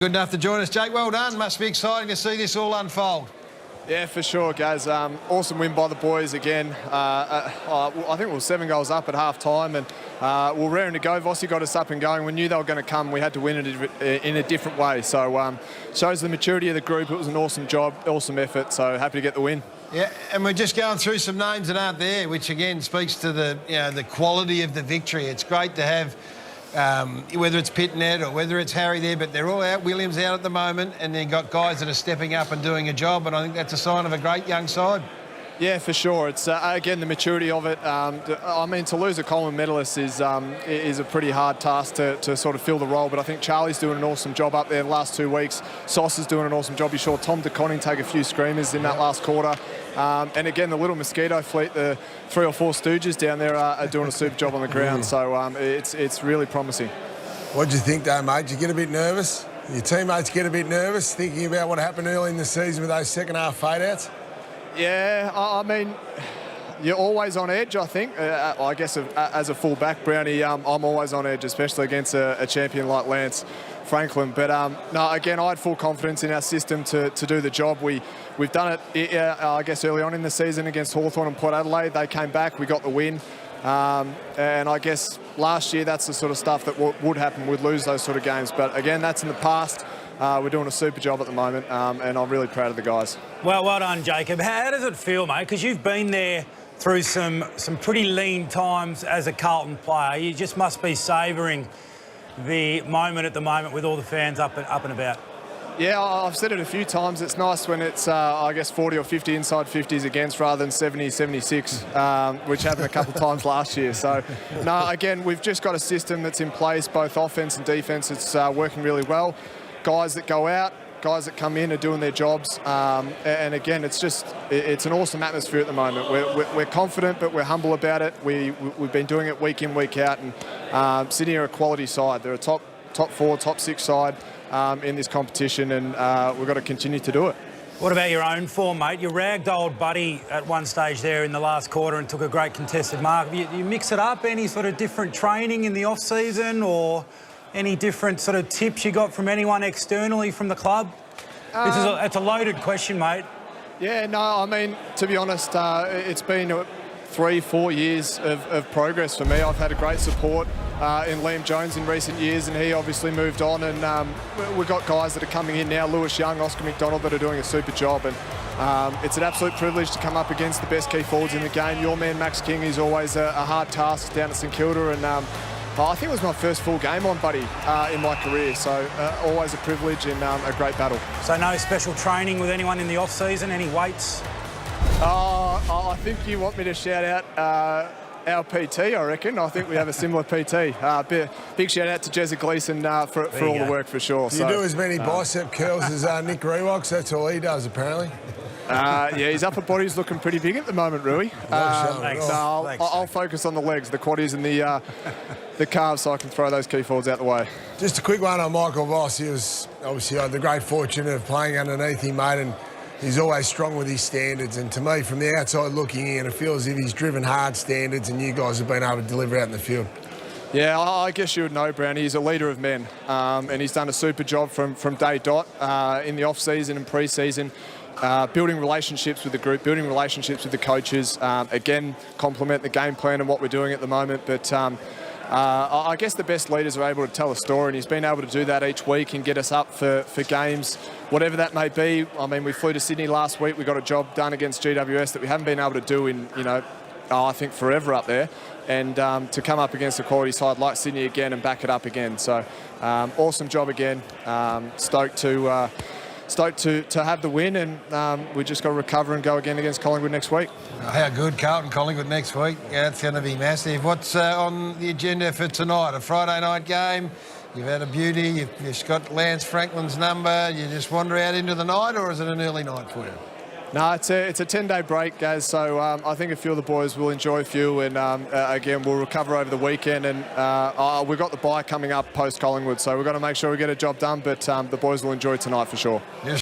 Good enough to join us, Jake. Well done. Must be exciting to see this all unfold. Yeah, for sure, guys. Awesome win by the boys again. I think we were 7 goals up at half-time, and we were raring to go. Vossi got us up and going. We knew they were going to come. We had to win it in a different way. So shows the maturity of the group. It was an awesome job, awesome effort. So happy to get the win. Yeah, and we're just going through some names that aren't there, which again speaks to the quality of the victory. It's great to have. Whether it's Pitnet or whether it's Harry there, but they're all out. Williams out at the moment, and then got guys that are stepping up and doing a job, and I think that's a sign of a great young side. Yeah, for sure. It's, again, the maturity of it. I mean, to lose a Coleman medalist is a pretty hard task to sort of fill the role, but I think Charlie's doing an awesome job up there the last 2 weeks. Sauce is doing an awesome job. You saw Tom DeConning take a few screamers in that last quarter. And again, the little mosquito fleet, the 3 or 4 Stooges down there are doing a super job on the ground. So it's really promising. What do you think, though, mate? Did you get a bit nervous? Your teammates get a bit nervous thinking about what happened early in the season with those second-half fade-outs? Yeah, I mean, you're always on edge, I think. I guess as a full-back, Brownie, I'm always on edge, especially against a champion like Lance Franklin. But, no, again, I had full confidence in our system to do the job. We've done it, I guess, early on in the season against Hawthorn and Port Adelaide. They came back, we got the win. And I guess last year that's the sort of stuff that would happen. We'd lose those sort of games. But, again, that's in the past. We're doing a super job at the moment, and I'm really proud of the guys. Well done, Jacob. How does it feel, mate? Because you've been there through some pretty lean times as a Carlton player. You just must be savouring the moment at the moment with all the fans up and about. Yeah, I've said it a few times. It's nice when it's, I guess, 40 or 50 inside 50s against rather than 70, 76, which happened a couple of times last year. So, no, again, we've just got a system that's in place, both offence and defence. It's working really well. Guys that go out, guys that come in are doing their jobs. And again, it's an awesome atmosphere at the moment. We're confident, but we're humble about it. We've been doing it week in, week out. And Sydney are a quality side. They're a top 4, top 6 side in this competition, and we've got to continue to do it. What about your own form, mate? You ragged old Buddy at one stage there in the last quarter and took a great contested mark. You mix it up? Any sort of different training in the off-season, or any different sort of tips you got from anyone externally from the club? It's a loaded question, mate. Yeah, no, I mean, to be honest, it's been 3-4 years of progress for me. I've had a great support in Liam Jones in recent years, and he obviously moved on. And we've got guys that are coming in now, Lewis Young, Oscar McDonald, that are doing a super job. And it's an absolute privilege to come up against the best key forwards in the game. Your man, Max King, is always a hard task down at St Kilda. And I think it was my first full game on Buddy in my career, so always a privilege and a great battle. So no special training with anyone in the off-season, any weights? I think you want me to shout out our PT, I reckon. I think we have a similar PT. Big shout out to Jezza Gleeson for all the work, for sure. You do as many bicep curls as Nick Rewalks, that's all he does, apparently. Yeah, his upper body's looking pretty big at the moment, Rui. I'll focus on the legs, the quaddies and the calves, so I can throw those key forwards out the way. Just a quick one on Michael Voss. He was obviously had the great fortune of playing underneath him, mate, and he's always strong with his standards. And to me, from the outside looking in, it feels as if he's driven hard standards and you guys have been able to deliver out in the field. Yeah, I guess you would know, Brownie. He's a leader of men, and he's done a super job from day dot in the off-season and pre-season. Building relationships with the group, building relationships with the coaches. Again, complement the game plan and what we're doing at the moment. But I guess the best leaders are able to tell a story, and he's been able to do that each week and get us up for games, whatever that may be. I mean, we flew to Sydney last week. We got a job done against GWS that we haven't been able to do in, I think forever up there. And to come up against a quality side like Sydney again and back it up again. So awesome job again. Stoked to have the win, and we just got to recover and go again against Collingwood next week. How good, Carlton, Collingwood next week. Yeah, it's going to be massive. What's on the agenda for tonight? A Friday night game? You've had a beauty. You've got Lance Franklin's number. You just wander out into the night, or is it an early night for you? No, it's a 10-day break, guys, so I think a few of the boys will enjoy a few, and again, we'll recover over the weekend, and we've got the bye coming up post-Collingwood, so we've got to make sure we get a job done, but the boys will enjoy tonight for sure. Yes.